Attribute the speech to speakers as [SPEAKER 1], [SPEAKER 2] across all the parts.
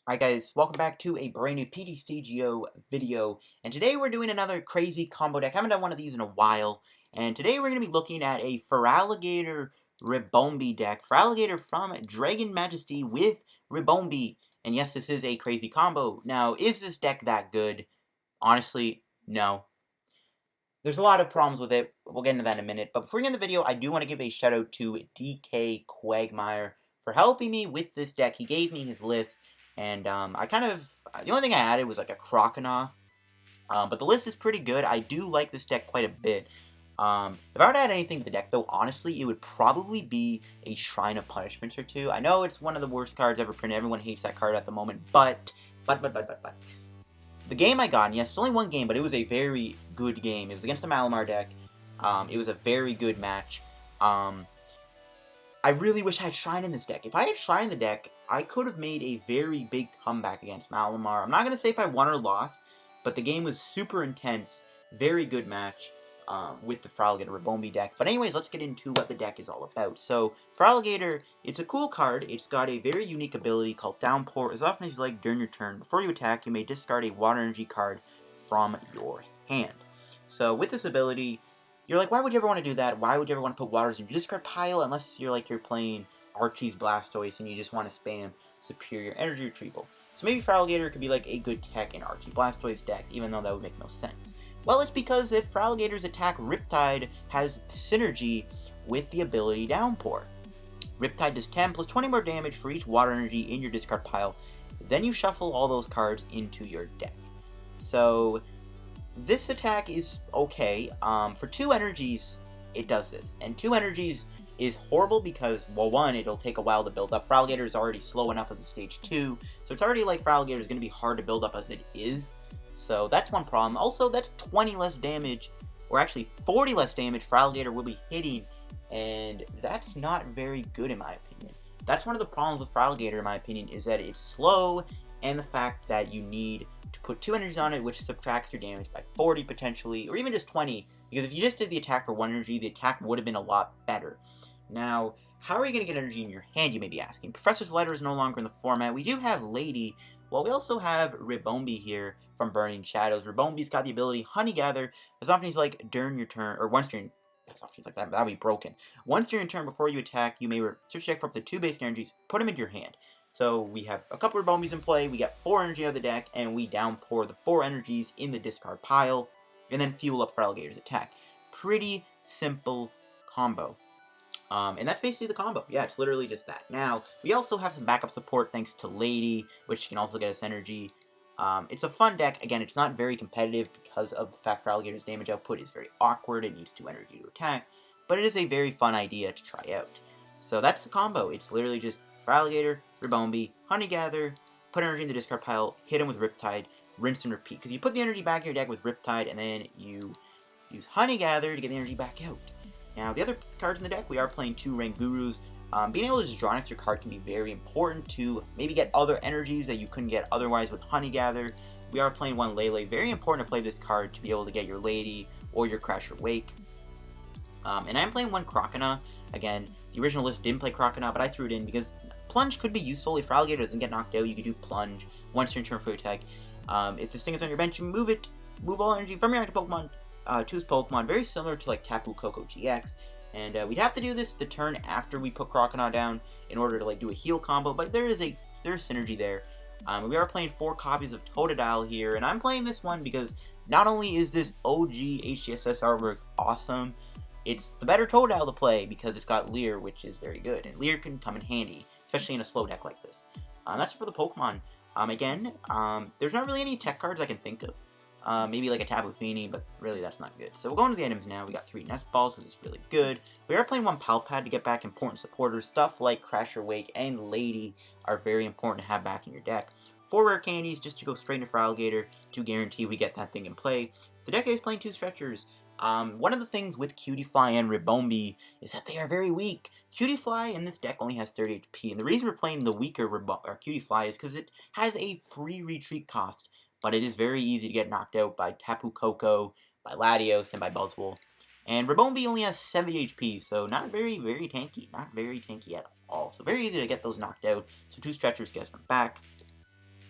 [SPEAKER 1] Alright guys, welcome back to a brand new PTCGO video, and today we're doing another crazy combo deck. I haven't done one of these in a while, and today we're going to be looking at a Feraligatr Ribombee deck. Feraligatr from Dragon Majesty with Ribombee, and yes, this is a crazy combo. Now, is this deck that good? Honestly, no. There's a lot of problems with it. We'll get into that in a minute, but before we get into the video, I do want to give a shout out to DK Quagmire for helping me with this deck. He gave me his list. And the only thing I added was like a Croconaw, but the list is pretty good. I do like this deck quite a bit. If I were to add anything to the deck, though, honestly, it would probably be a Shrine of Punishments or two. I know it's one of the worst cards ever printed. Everyone hates that card at the moment, but. The game I got, and yes, it's only one game, but it was a very good game. It was against the Malamar deck. It was a very good match. I really wish I had Shrine in this deck. If I had Shrine in the deck, I could have made a very big comeback against Malamar. I'm not going to say if I won or lost, but the game was super intense. Very good match with the Feraligatr Ribombee deck. But anyways, let's get into what the deck is all about. So, Feraligatr, it's a cool card. It's got a very unique ability called Downpour. As often as you like during your turn, before you attack, you may discard a water energy card from your hand. So, with this ability, you're like, why would you ever want to do that? Why would you ever want to put waters in your discard pile unless you're playing Archie's Blastoise and you just want to spam superior energy retrieval? So maybe Feraligatr could be like a good tech in Archie Blastoise decks, even though that would make no sense. Well, it's because if Feraligatr's attack Riptide has synergy with the ability Downpour. Riptide does 10 plus 20 more damage for each water energy in your discard pile. Then you shuffle all those cards into your deck. So this attack is okay. For 2 energies, it does this. And 2 energies is horrible because, well, one, it'll take a while to build up. Feraligatr is already slow enough as a stage 2, so it's already like Feraligatr is going to be hard to build up as it is. So that's one problem. Also, that's 20 less damage, or actually 40 less damage Feraligatr will be hitting, and that's not very good in my opinion. That's one of the problems with Feraligatr in my opinion, is that it's slow, and the fact that you need to put 2 energies on it, which subtracts your damage by 40 potentially, or even just 20, because if you just did the attack for 1 energy, the attack would have been a lot better. Now, how are you going to get energy in your hand, you may be asking? Professor's Letter is no longer in the format. We do have Lady, well, we also have Ribombee here from Burning Shadows. Ribombee's got the ability Honey Gather, as often as like during your turn, or once during, as often as like that would be broken. Once during your turn before you attack, you may search your deck for up to 2 base energies, put them into your hand. So we have a couple of Ribombees in play, we get 4 energy out of the deck, and we downpour the 4 energies in the discard pile, and then fuel up Feraligatr's attack. Pretty simple combo. And that's basically the combo. Yeah, it's literally just that. Now, we also have some backup support thanks to Lady, which can also get us energy. It's a fun deck. Again, it's not very competitive because of the fact Feraligatr's damage output is very awkward. It needs 2 energy to attack. But it is a very fun idea to try out. So that's the combo. It's literally just Feraligatr, Ribombee, Honey Gather, put energy in the discard pile, hit him with Riptide, rinse and repeat. Because you put the energy back in your deck with Riptide, and then you use Honey Gather to get the energy back out. Now, the other cards in the deck, we are playing 2 Orangurus. Being able to just draw an extra card can be very important to maybe get other energies that you couldn't get otherwise with Honey Gather. We are playing 1 Lele. Very important to play this card to be able to get your Lady or your Crasher Wake. And I'm playing 1 Croconaw. Again, the original list didn't play Croconaw, but I threw it in because Plunge could be useful. If Feraligatr doesn't get knocked out, you could do Plunge once you're in turn for your attack. If this thing is on your bench, you move it. Move all energy from your active Pokemon to his Pokemon, very similar to like Tapu Lele GX, and we'd have to do this the turn after we put Croconaw down in order to like do a heal combo, but there's synergy there. We are playing 4 copies of Totodile here, and I'm playing this one because not only is this OG HGSS artwork awesome, it's the better Totodile to play because it's got Leer, which is very good, and Leer can come in handy, especially in a slow deck like this. That's it for the Pokemon. Again, there's not really any tech cards I can think of. Maybe like a Tapu Fini, but really that's not good. So we'll go into the items now. We got 3 Nest Balls, because it's really good. We are playing 1 Pal Pad to get back important supporters. Stuff like Crasher Wake and Lady are very important to have back in your deck. 4 Rare Candies, just to go straight into Feraligatr, to guarantee we get that thing in play. The deck is playing 2 Stretchers. One of the things with Cutiefly and Ribombee is that they are very weak. Cutiefly in this deck only has 30 HP, and the reason we're playing the weaker Cutiefly is because it has a free retreat cost. But it is very easy to get knocked out by Tapu Koko, by Latios, and by Buzzwole. And Ribombee only has 70 HP, so not very tanky. Not very tanky at all. So very easy to get those knocked out. So 2 Stretchers gets them back.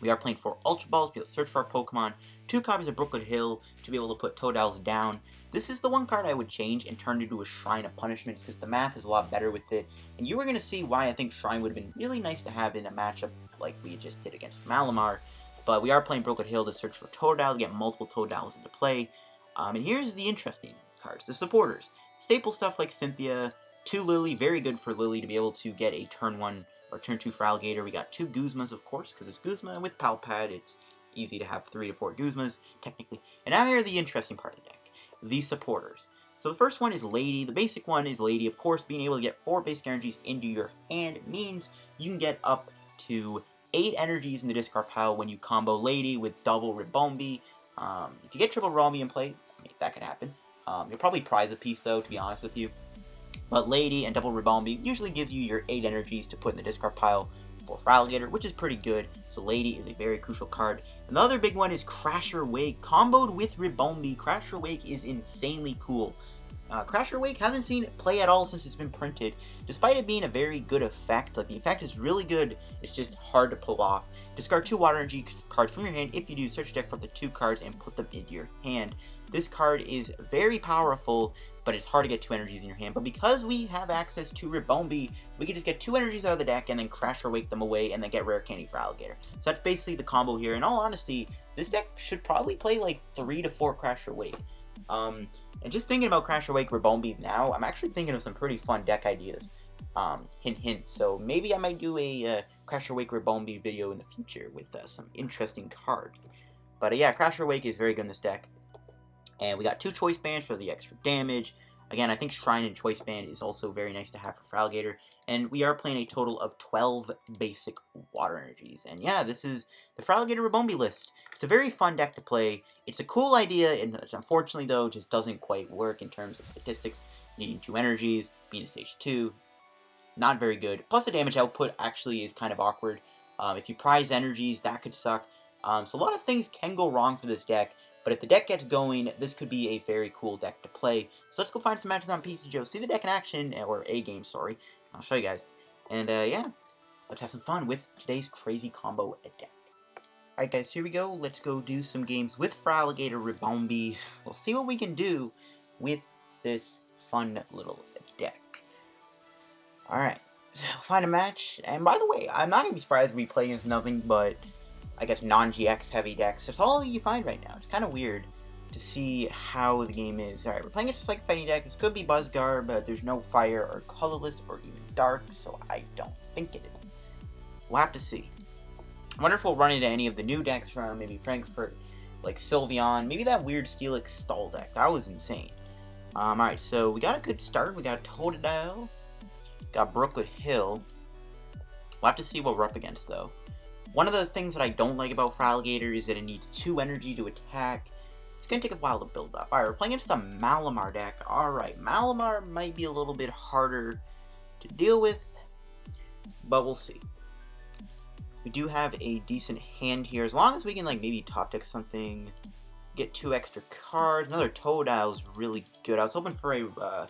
[SPEAKER 1] We are playing 4 Ultra Balls to be able to search for our Pokemon, 2 copies of Brooklet Hill to be able to put Totodiles down. This is the one card I would change and turn into a Shrine of Punishments because the math is a lot better with it. And you are going to see why I think Shrine would have been really nice to have in a matchup like we just did against Malamar. But we are playing Brooklet Hill to search for Totodile to get multiple Totodiles into play. And here's the interesting cards, the supporters. Staple stuff like Cynthia, 2 Lillie, very good for Lillie to be able to get a turn 1 or turn 2 Feraligatr. We got 2 Guzmas, of course, because it's Guzma, and with Pal Pad, it's easy to have 3 to 4 Guzmas, technically. And now here are the interesting part of the deck, the supporters. So the first one is Lady. The basic one is Lady. Of course, being able to get 4 basic energies into your hand means you can get up to 8 energies in the discard pile when you combo Lady with double Ribombee. If you get triple Ribombee in play, I mean, that could happen. You'll probably prize a piece, though, to be honest with you. But Lady and double Ribombee usually gives you your 8 energies to put in the discard pile for Feraligatr, which is pretty good. So Lady is a very crucial card. And the other big one is Crasher Wake, comboed with Ribombee. Crasher Wake is insanely cool. Crasher Wake hasn't seen play at all since it's been printed, despite it being a very good effect. Like, the effect is really good, it's just hard to pull off. Discard 2 Water Energy cards from your hand. If you do, search deck for the 2 cards and put them into your hand. This card is very powerful, but it's hard to get 2 energies in your hand. But because we have access to Ribombee, we can just get 2 energies out of the deck and then Crasher Wake them away and then get Rare Candy Feraligatr. So that's basically the combo here. In all honesty, this deck should probably play like 3 to 4 Crasher Wake. And just thinking about Crasher Wake Ribombee now, I'm actually thinking of some pretty fun deck ideas. Hint, hint. So maybe I might do a Crasher Wake Ribombee video in the future with some interesting cards. But yeah, Crasher Wake is very good in this deck. And we got 2 Choice Bands for the extra damage. Again, I think Shrine and Choice Band is also very nice to have for Feraligatr. And we are playing a total of 12 basic water energies. And yeah, this is the Feraligatr Ribombee list. It's a very fun deck to play. It's a cool idea, and unfortunately, though, just doesn't quite work in terms of statistics. Needing 2 energies, being a stage 2, not very good. Plus, the damage output actually is kind of awkward. If you prize energies, that could suck. So a lot of things can go wrong for this deck. But if the deck gets going, this could be a very cool deck to play. So let's go find some matches on PTCGO, see the deck in action, or a game, sorry. I'll show you guys. And yeah, let's have some fun with today's crazy combo deck. Alright guys, here we go. Let's go do some games with Feraligatr Ribombee. We'll see what we can do with this fun little deck. Alright, so find a match. And by the way, I'm not even surprised we play against nothing but, I guess, non-GX heavy decks. That's all you find right now. It's kind of weird to see how the game is. Alright, we're playing against a Psychic Fighting deck. This could be Buzzgar, but there's no Fire or Colorless or even Dark, so I don't think it is. We'll have to see. I wonder if we'll run into any of the new decks from maybe Frankfurt, like Sylveon, maybe that weird Steelix Stall deck. That was insane. Alright, so we got a good start. We got Totodile, got Brooklet Hill. We'll have to see what we're up against, though. One of the things that I don't like about Feraligatr is that it needs 2 energy to attack. It's going to take a while to build up. Alright, we're playing against a Malamar deck. Alright, Malamar might be a little bit harder to deal with, but we'll see. We do have a decent hand here. As long as we can, like, maybe top deck something, get 2 extra cards. Another Totodile is really good. I was hoping for a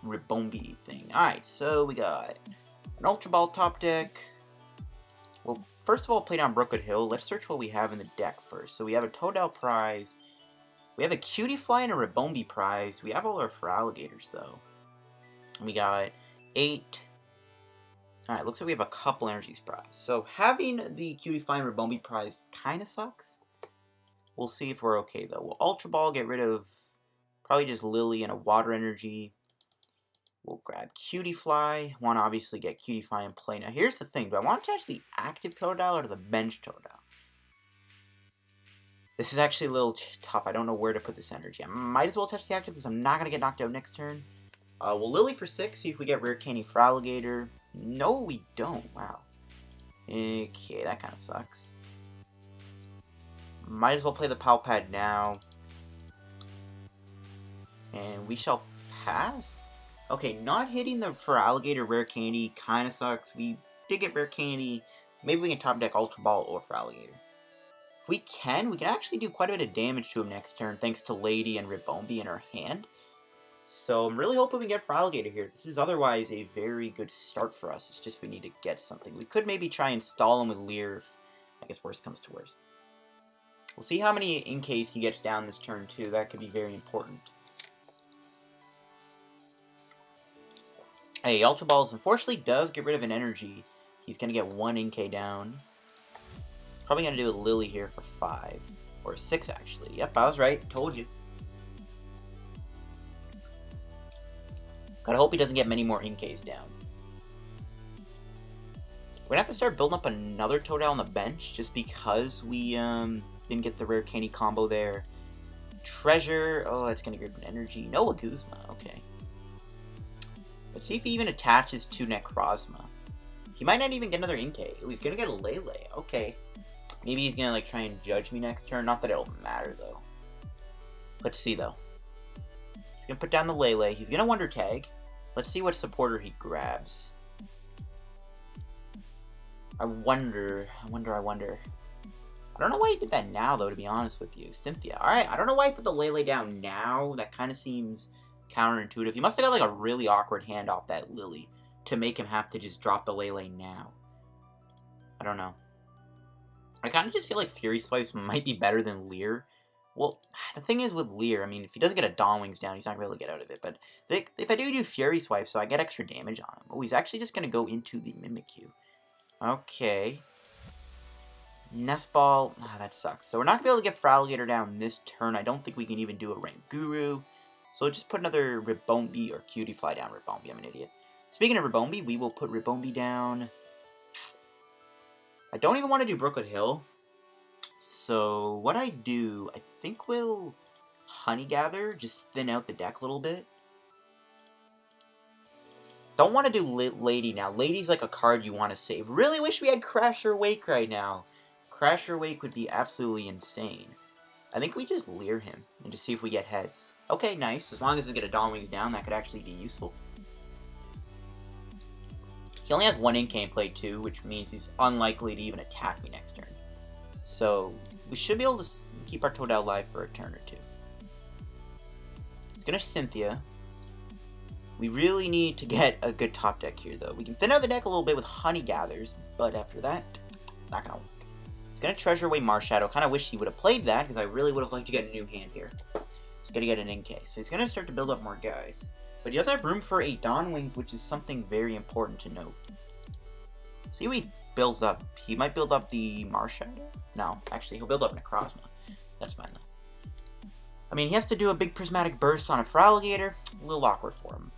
[SPEAKER 1] Ribombee thing. Alright, so we got an Ultra Ball top deck. Well, first of all, play down Brooklet Hill. Let's search what we have in the deck first. So we have a Totodile prize. We have a Cutiefly and a Ribombee prize. We have all our Feraligatrs, though. We got 8. Alright, looks like we have a couple energies prize. So having the Cutiefly and Ribombee prize kind of sucks. We'll see if we're okay, though. We'll Ultra Ball, get rid of probably just Lillie and a Water Energy. We'll grab Cutiefly. Want to obviously get Cutiefly in play. Now, here's the thing. Do I want to attach the active Totodile or the bench Totodile? This is actually a little tough. I don't know where to put this energy. I might as well touch the active because I'm not going to get knocked out next turn. We'll Lillie for 6, see if we get Rare Candy Feraligatr. No, we don't. Wow. Okay, that kind of sucks. Might as well play the Pal Pad now. And we shall pass. Okay, not hitting the Feraligatr Rare Candy kind of sucks. We did get Rare Candy. Maybe we can top deck Ultra Ball or Feraligatr. We can actually do quite a bit of damage to him next turn thanks to Lady and Ribombee in our hand. So I'm really hoping we get Feraligatr here. This is otherwise a very good start for us. It's just we need to get something. We could maybe try and stall him with Leer if I guess worst comes to worst. We'll see how many in case he gets down this turn, too. That could be very important. Hey, Ultra Balls unfortunately does get rid of an energy. He's going to get 1 in-K down. Probably going to do a Lillie here for 5. Or 6, actually. Yep, I was right. Told you. Gotta hope he doesn't get many more in-Ks down. We're going to have to start building up another Totodile on the bench, just because we didn't get the Rare Candy combo there. Treasure. Oh, that's going to get an energy. No, a Guzma. Okay. Let's see if he even attaches to Necrozma. He might not even get another in-K. Oh, he's going to get a Lele. Okay. Maybe he's going to like try and judge me next turn. Not that it'll matter, though. Let's see, though. He's going to put down the Lele. He's going to Wonder Tag. Let's see what supporter he grabs. I wonder. I don't know why he did that now, though, to be honest with you. Cynthia. Alright, I don't know why he put the Lele down now. That kind of seems counterintuitive. He must have got, like, a really awkward hand off that Lillie to make him have to just drop the Lele now. I don't know. I kind of just feel like Fury Swipes might be better than Leer. Well, the thing is with Leer, I mean, if he doesn't get a Dawn Wings down, he's not going to get out of it. But if I do Fury Swipe, so I get extra damage on him. Oh, he's actually just going to go into the Mimikyu. Okay. Nest Ball. Ah, that sucks. So we're not going to be able to get Feraligatr down this turn. I don't think we can even do a Oranguru. So we'll just put another Ribombee or Cutiefly down. Ribombee, I'm an idiot. Speaking of Ribombee, we will put Ribombee down. I don't even want to do Brooklet Hill. So what I do, I think we'll Honey Gather, just thin out the deck a little bit. Don't want to do Lady now. Lady's like a card you want to save. Really wish we had Crasher Wake right now. Crasher Wake would be absolutely insane. I think we just Leer him and just see if we get heads. Okay, nice. As long as we get a Dawn Wings down, that could actually be useful. He only has 1 in-K in play too, which means he's unlikely to even attack me next turn. So, we should be able to keep our Totodile alive for a turn or two. He's going to Cynthia. We really need to get a good top deck here, though. We can thin out the deck a little bit with Honey Gathers, but after that, not going to work. He's going to Treasure away Marshadow. Kind of wish he would have played that, because I really would have liked to get a new hand here. He's going to get an in-K. So he's going to start to build up more guys. But he does have room for a Dawn Wings, which is something very important to note. See what he builds up. He might build up the Marshadow? No, actually, he'll build up Necrozma. That's fine, though. I mean, he has to do a big Prismatic Burst on a Feraligatr. A little awkward for him.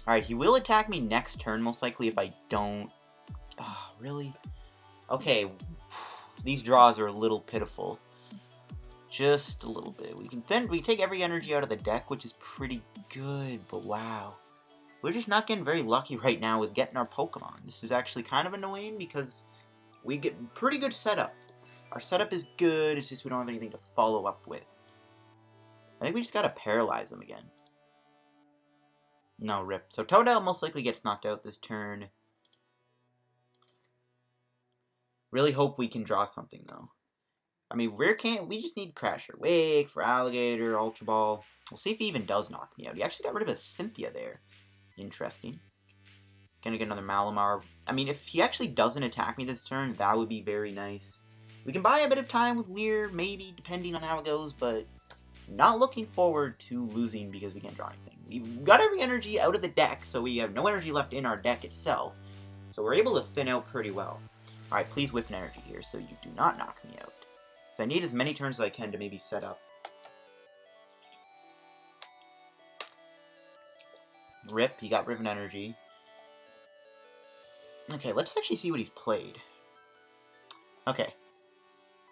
[SPEAKER 1] Alright, he will attack me next turn, most likely, if I don't... Oh, really? Okay, these draws are a little pitiful. Just a little bit. We take every energy out of the deck, which is pretty good, but wow. We're just not getting very lucky right now with getting our Pokemon. This is actually kind of annoying because we get pretty good setup. Our setup is good, it's just we don't have anything to follow up with. I think we just gotta paralyze them again. No, rip. So Totodile most likely gets knocked out this turn. Really hope we can draw something, though. I mean, we just need Crasher Wake, Feraligatr, Ultra Ball. We'll see if he even does knock me out. He actually got rid of a Cynthia there. Interesting. He's gonna get another Malamar. I mean, if he actually doesn't attack me this turn, that would be very nice. We can buy a bit of time with Leer, maybe, depending on how it goes, but not looking forward to losing because we can't draw anything. We've got every energy out of the deck, so we have no energy left in our deck itself. So we're able to thin out pretty well. Alright, please whiff an energy here so you do not knock me out. So I need as many turns as I can to maybe set up. Rip, he got rid of an energy. Okay, let's actually see what he's played. Okay.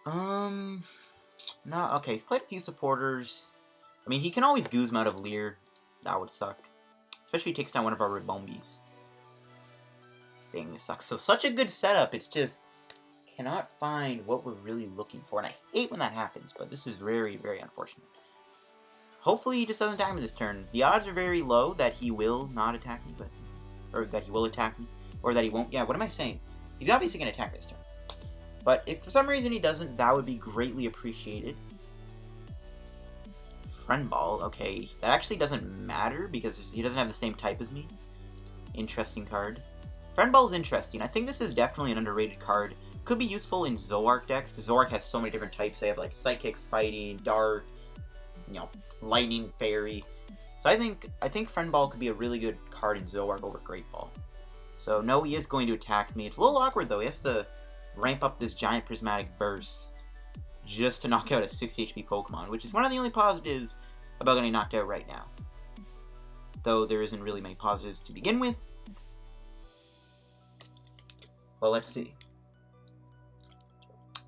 [SPEAKER 1] No, okay, he's played a few supporters. I mean, he can always Guzma out of Leer. That would suck. Especially if he takes down one of our Ribombees. Dang, this sucks. So, such a good setup, it's just... cannot find what we're really looking for. And I hate when that happens, but this is very, very unfortunate. Hopefully he just doesn't attack me this turn. The odds are very low that he will not attack me, but... or that he will attack me. Or that he won't. Yeah, what am I saying? He's obviously going to attack this turn. But if for some reason he doesn't, that would be greatly appreciated. Friend Ball, okay. That actually doesn't matter because he doesn't have the same type as me. Interesting card. Friend Ball is interesting. I think this is definitely an underrated card could be useful in Zoroark decks, because Zoroark has so many different types. They have like Psychic, Fighting, Dark, you know, Lightning, Fairy. So I think Friend Ball could be a really good card in Zoroark over Great Ball. So no, he is going to attack me. It's a little awkward though. He has to ramp up this giant Prismatic Burst just to knock out a 60 HP Pokemon, which is one of the only positives about getting knocked out right now. Though there isn't really many positives to begin with. Well, let's see.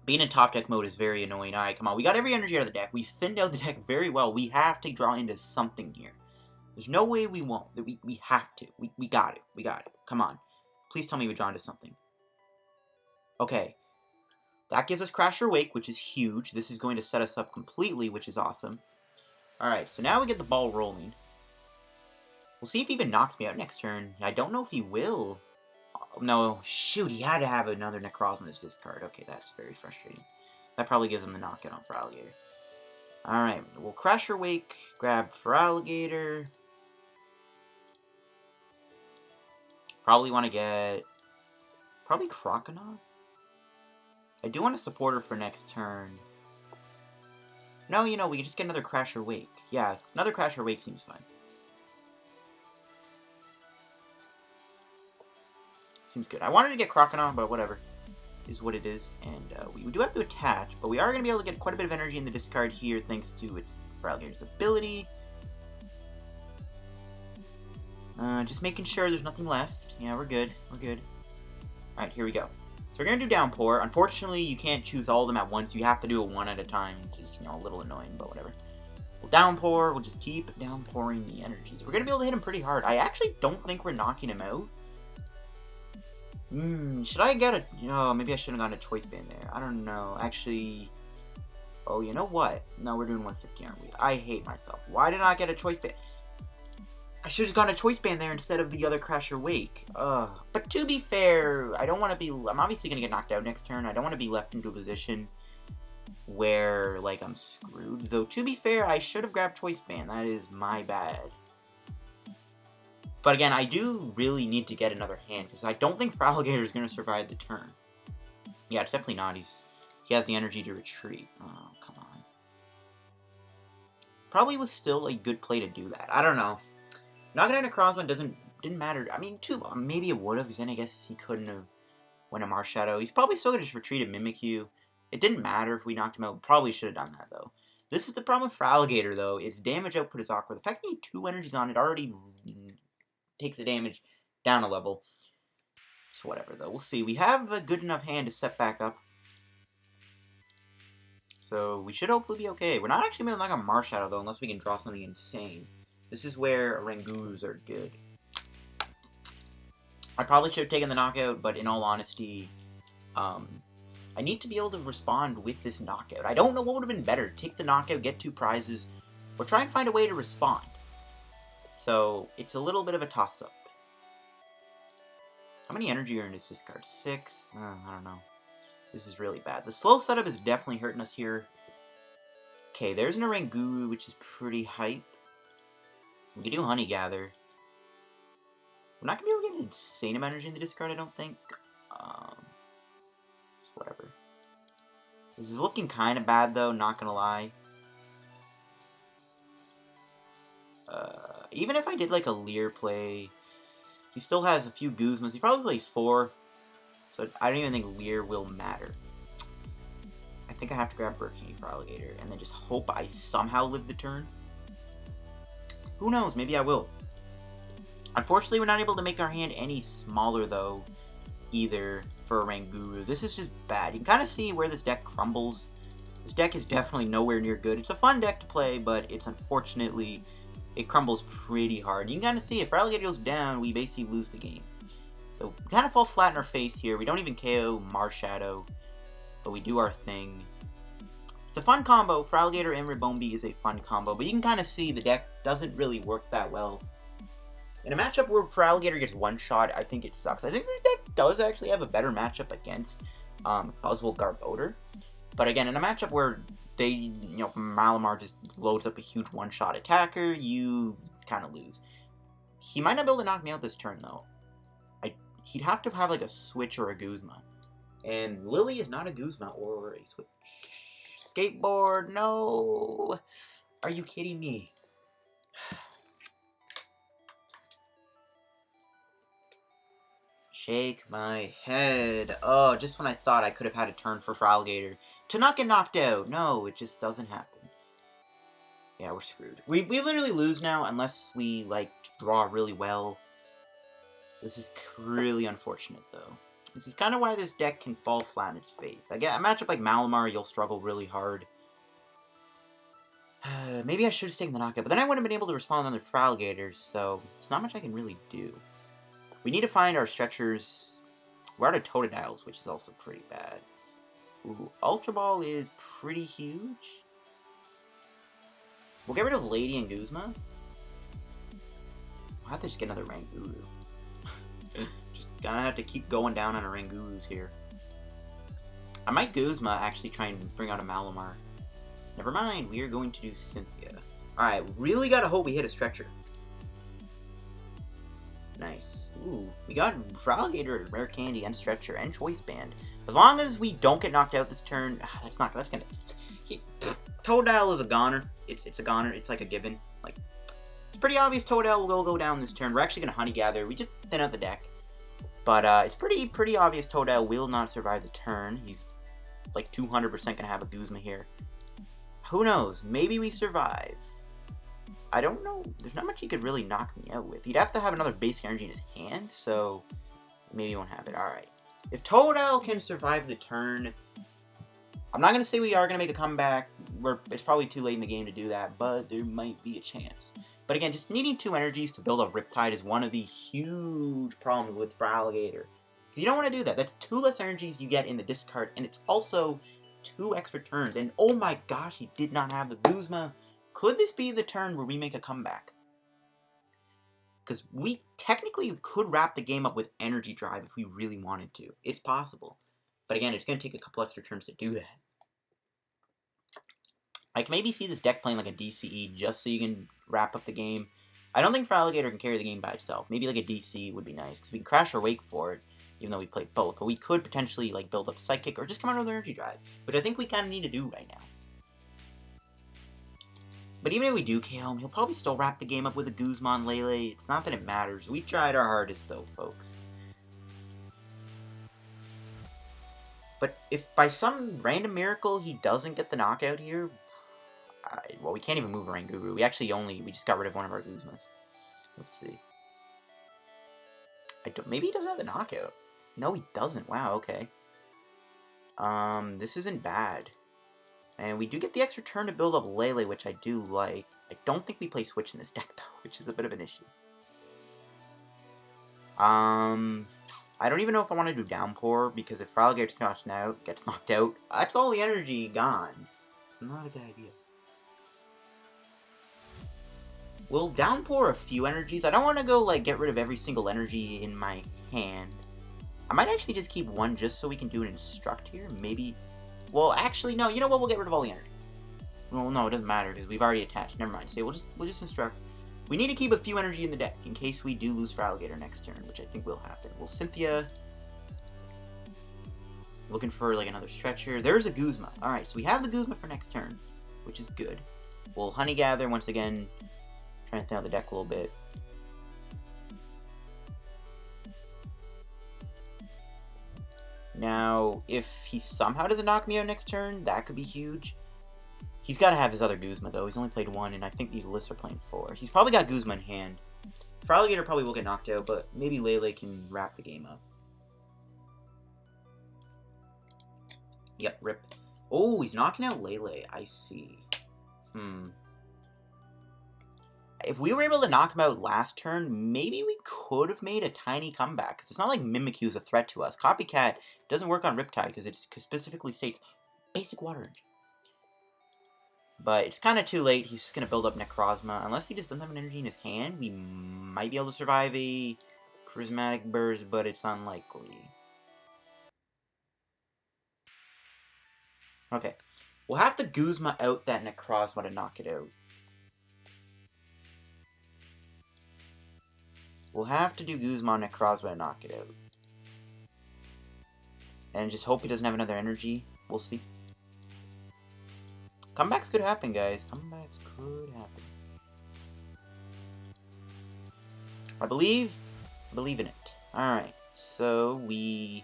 [SPEAKER 1] Being in top deck mode is very annoying. Alright, come on. We got every energy out of the deck. We thinned out the deck very well. We have to draw into something here. There's no way we won't. We have to. We got it. We got it. Come on. Please tell me we draw into something. Okay. That gives us Crasher Wake, which is huge. This is going to set us up completely, which is awesome. Alright, so now we get the ball rolling. We'll see if he even knocks me out next turn. I don't know if he will. Oh, no, shoot, he had to have another Necrozma in his discard. Okay, that's very frustrating. That probably gives him the knockout on Feraligatr. Alright, we'll Crasher Wake, grab Feraligatr. Probably want to get... probably Croconaw? I do want a supporter for next turn. No, you know, we can just get another Crasher Wake. Yeah, another Crasher Wake seems fine. Seems good. I wanted to get Croconaw, but whatever. Is what it is. And we do have to attach, but we are going to be able to get quite a bit of energy in the discard here thanks to its Feraligatr's ability. Just making sure there's nothing left. Yeah, we're good. We're good. Alright, here we go. So we're going to do Downpour. Unfortunately, you can't choose all of them at once. You have to do it one at a time, which is, you know, a little annoying, but whatever. We'll Downpour. We'll just keep downpouring the energies. We're going to be able to hit him pretty hard. I actually don't think we're knocking him out. Should I get a... oh, maybe I shouldn't have gotten a Choice Band there. I don't know. Actually... oh, you know what? No, we're doing 150, aren't we? I hate myself. Why did I not get a Choice Band? I should have gotten a Choice Band there instead of the other Crasher Wake. But to be fair, I don't want to be... I'm obviously going to get knocked out next turn. I don't want to be left into a position where, like, I'm screwed. Though, to be fair, I should have grabbed Choice Band. That is my bad. But again, I do really need to get another hand, because I don't think Feraligatr is going to survive the turn. Yeah, it's definitely not. He has the energy to retreat. Oh, come on. Probably was still a good play to do that. I don't know. Knocking out a Necrozma didn't matter. I mean, maybe it would have, because then I guess he couldn't have went a Marshadow. He's probably still going to just retreat a Mimikyu. It didn't matter if we knocked him out. Probably should have done that, though. This is the problem with Feraligatr, though. Its damage output is awkward. The fact that you need 2 energies on it already... takes the damage down a level. So whatever, though. We'll see. We have a good enough hand to set back up. So we should hopefully be okay. We're not actually going to knock a Marshadow, though, unless we can draw something insane. This is where Orangurus are good. I probably should have taken the knockout, but in all honesty, I need to be able to respond with this knockout. I don't know what would have been better. Take the knockout, get 2 prizes, or try and find a way to respond. So, it's a little bit of a toss-up. How many energy are in this discard? 6? I don't know. This is really bad. The slow setup is definitely hurting us here. Okay, there's an Oranguru, which is pretty hype. We can do Honey Gather. We're not going to be able to get an insane amount of energy in the discard, I don't think. Just whatever. This is looking kind of bad, though, not going to lie. Even if I did like a Leer play, he still has a few Guzmas. He probably plays 4, so I don't even think Leer will matter. I think I have to grab Burkini for Alligator, and then just hope I somehow live the turn. Who knows, maybe I will. Unfortunately, we're not able to make our hand any smaller, though, either for Oranguru. This is just bad. You can kind of see where this deck crumbles. This deck is definitely nowhere near good. It's a fun deck to play, but it's unfortunately... it crumbles pretty hard. You can kind of see if Feraligatr goes down, we basically lose the game. So we kind of fall flat in our face here. We don't even KO Marshadow, but we do our thing. It's a fun combo. Feraligatr and Ribombee is a fun combo, but you can kind of see the deck doesn't really work that well. In a matchup where Feraligatr gets one-shot, I think it sucks. I think this deck does actually have a better matchup against Buzzwole Garbodor. But again, in a matchup where Malamar just loads up a huge one-shot attacker, you kind of lose. He might not be able to knock me out this turn, though. He'd have to have, like, a Switch or a Guzma. And Lillie is not a Guzma or a Switch. Skateboard, no! Are you kidding me? Shake my head. Oh, just when I thought I could have had a turn for Feraligatr to not get knocked out. No, it just doesn't happen. Yeah, we're screwed. We literally lose now unless we, like, draw really well. This is really unfortunate, though. This is kind of why this deck can fall flat in its face. I get a matchup like Malamar, you'll struggle really hard. Maybe I should have taken the knockout, but then I wouldn't have been able to respond on the Feraligatr, so there's not much I can really do. We need to find our stretchers. We're out of Totodiles, which is also pretty bad. Ooh, Ultra Ball is pretty huge. We'll get rid of Lady and Guzma. We'll have to just get another Oranguru. Just gonna have to keep going down on Orangurus here. I might Guzma actually try and bring out a Malamar. Never mind, we are going to do Cynthia. Alright, really gotta hope we hit a stretcher. Nice. Ooh, we got Feraligatr, Rare Candy, and Stretcher, and Choice Band. As long as we don't get knocked out this turn, that's gonna... Totodile is a goner. It's a goner. It's like a given. Like, it's pretty obvious Totodile will go down this turn. We're actually gonna Honey Gather. We just thin out the deck. But it's pretty obvious Totodile will not survive the turn. He's like 200% gonna have a Guzma here. Who knows? Maybe we survive. I don't know. There's not much he could really knock me out with. He'd have to have another basic energy in his hand, so maybe he won't have it. Alright. If Totodile can survive the turn, I'm not going to say we are going to make a comeback. It's probably too late in the game to do that, but there might be a chance. But again, just needing 2 energies to build up Riptide is one of the huge problems with Feraligatr. You don't want to do that. That's 2 less energies you get in the discard, and it's also 2 extra turns. And oh my gosh, he did not have the Guzma. Could this be the turn where we make a comeback? Because we technically could wrap the game up with Energy Drive if we really wanted to. It's possible. But again, it's going to take a couple extra turns to do that. I can maybe see this deck playing like a DCE just so you can wrap up the game. I don't think Feraligatr can carry the game by itself. Maybe like a DC would be nice, because we can Crasher Wake for it, even though we played both. But we could potentially like build up Psychic or just come out with Energy Drive, which I think we kind of need to do right now. But even if we do KO him, he'll probably still wrap the game up with a Guzma Lele. It's not that it matters. We tried our hardest though, folks. But if by some random miracle he doesn't get the knockout here, well, we can't even move Oranguru. We just got rid of one of our Guzmas. Let's see. Maybe he doesn't have the knockout. No, he doesn't. Wow, okay. This isn't bad. And we do get the extra turn to build up Lele, which I do like. I don't think we play Switch in this deck, though, which is a bit of an issue. I don't even know if I want to do Downpour, because if Feraligatr gets knocked out, that's all the energy gone. It's not a good idea. We'll Downpour a few energies. I don't want to go, like, get rid of every single energy in my hand. I might actually just keep one just so we can do an Instruct here. Maybe... Well, actually, no. You know what? We'll get rid of all the energy. Well, no, it doesn't matter, because we've already attached. Never mind. So we'll just Instruct. We need to keep a few energy in the deck, in case we do lose Feraligatr next turn, which I think will happen. We'll Cynthia... Looking for, like, another Stretcher. There's a Guzma. Alright, so we have the Guzma for next turn, which is good. We'll Honey Gather once again... Trying to thin out the deck a little bit. Now, if he somehow doesn't knock me out next turn, that could be huge. He's got to have his other Guzma, though. He's only played 1, and I think these lists are playing 4. He's probably got Guzma in hand. Feraligatr probably will get knocked out, but maybe Lele can wrap the game up. Yep, rip. Oh, he's knocking out Lele. I see. If we were able to knock him out last turn, maybe we could have made a tiny comeback. Because it's not like Mimikyu's a threat to us. Copycat doesn't work on Riptide because it specifically states basic water energy. But it's kind of too late. He's just going to build up Necrozma. Unless he just doesn't have an energy in his hand, we might be able to survive a Prismatic Burst, but it's unlikely. Okay. We'll have to Guzma out that Necrozma to knock it out. We'll have to do Guzma Necrozma to knock it out. And just hope he doesn't have another energy. We'll see. Comebacks could happen, guys. Comebacks could happen. I believe in it. Alright, so we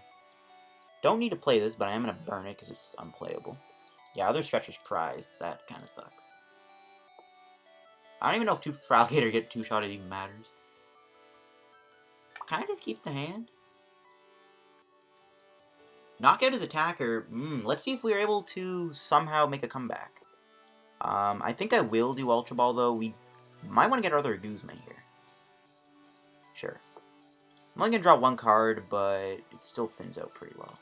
[SPEAKER 1] don't need to play this, but I am going to burn it because it's unplayable. Yeah, other stretcher's prized. That kind of sucks. I don't even know if Feraligatr get two-shot it even matters. Can I just keep the hand? Knockout his attacker. Let's see if we're able to somehow make a comeback. I think I will do Ultra Ball, though. We might want to get our other Guzma here. Sure. I'm only going to draw one card, but it still thins out pretty well.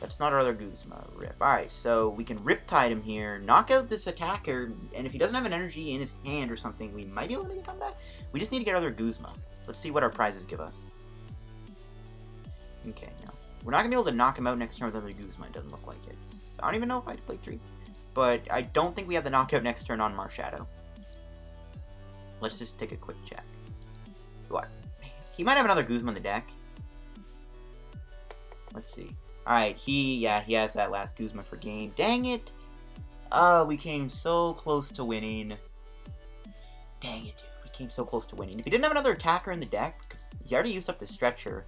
[SPEAKER 1] That's not our other Guzma. Rip. Alright, so we can Riptide him here, knock out this attacker, and if he doesn't have an energy in his hand or something, we might be able to make a comeback. We just need to get our other Guzma. Let's see what our prizes give us. Okay, no. We're not going to be able to knock him out next turn with another Guzma, it doesn't look like it. I don't even know if I play 3. But I don't think we have the knockout next turn on Marshadow. Let's just take a quick check. What? He might have another Guzma in the deck. Let's see. Alright, he has that last Guzma for game. Dang it! We came so close to winning. Dang it, dude. We came so close to winning. If he didn't have another attacker in the deck, because he already used up the stretcher,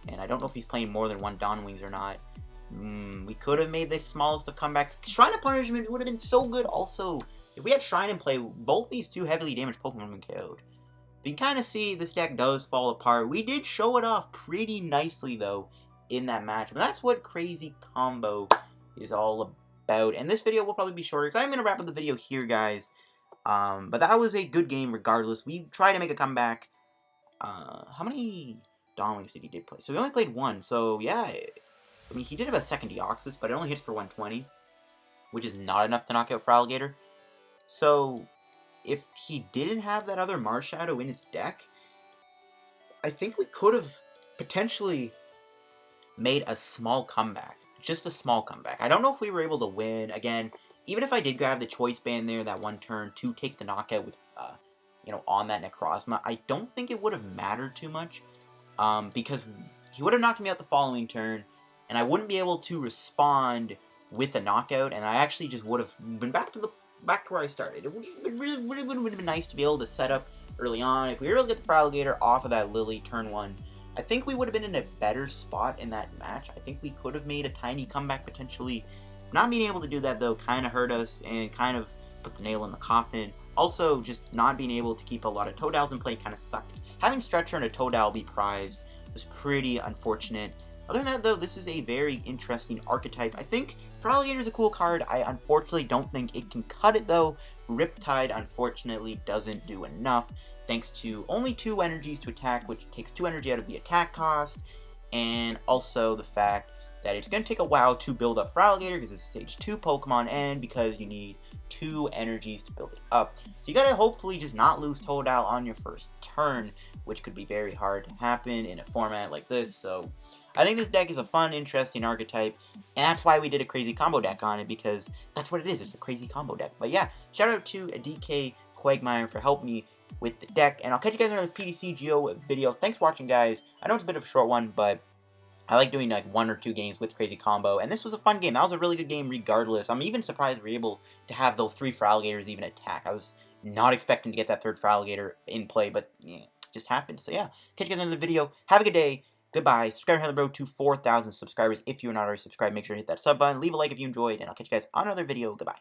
[SPEAKER 1] and I don't know if he's playing more than one Dawn Wings or not, we could have made the smallest of comebacks. Shrine of Punishment would have been so good also. If we had Shrine in play, both these two heavily damaged Pokemon would have been KO'd. You can kind of see this deck does fall apart. We did show it off pretty nicely, though, in that match. But that's what Crazy Combo is all about. And this video will probably be shorter, because I'm going to wrap up the video here, guys. But that was a good game regardless. We tried to make a comeback. How many Dawn Wings did he play? So we only played one. So, yeah. I mean, he did have a second Deoxys, but it only hits for 120. Which is not enough to knock out Feraligatr. So, if he didn't have that other Marshadow in his deck, I think we could have potentially made a small comeback. Just a small comeback. I don't know if we were able to win. Again, even if I did grab the Choice Band there that one turn to take the knockout with, on that Necrozma, I don't think it would have mattered too much. Because he would have knocked me out the following turn, and I wouldn't be able to respond with a knockout, and I actually just would have been back to where I started. It really would have been nice to be able to set up early on. If we were able to get the Feraligatr off of that Lillie turn 1, I think we would have been in a better spot in that match. I think we could have made a tiny comeback potentially. Not being able to do that, though, kind of hurt us and kind of put the nail in the coffin. Also, just not being able to keep a lot of Totodiles in play kind of sucked. Having Stretcher and a Totodile be prized was pretty unfortunate. Other than that, though, this is a very interesting archetype. I think Feraligatr is a cool card. I unfortunately don't think it can cut it, though. Riptide, unfortunately, doesn't do enough, thanks to only 2 energies to attack, which takes 2 energy out of the attack cost, and also the fact that it's going to take a while to build up Feraligatr, because it's a stage 2 Pokemon, and because you need 2 energies to build it up. So you gotta hopefully just not lose Totodile on your first turn, which could be very hard to happen in a format like this. So I think this deck is a fun, interesting archetype, and that's why we did a crazy combo deck on it, because that's what it is. It's a crazy combo deck. But yeah, shout out to DK Quagmire for helping me with the deck, and I'll catch you guys in another PTCGO video. Thanks for watching, guys. I know it's a bit of a short one, but I like doing like 1 or 2 games with Crazy Combo, and this was a fun game. That was a really good game regardless. I'm even surprised we were able to have those 3 Feraligatrs even attack. I was not expecting to get that 3rd Feraligatr in play, but yeah, it just happened. So yeah, catch you guys in another video. Have a good day. Goodbye. Subscribe to the road to 4,000 subscribers. If you're not already subscribed, make sure to hit that sub button. Leave a like if you enjoyed, and I'll catch you guys on another video. Goodbye.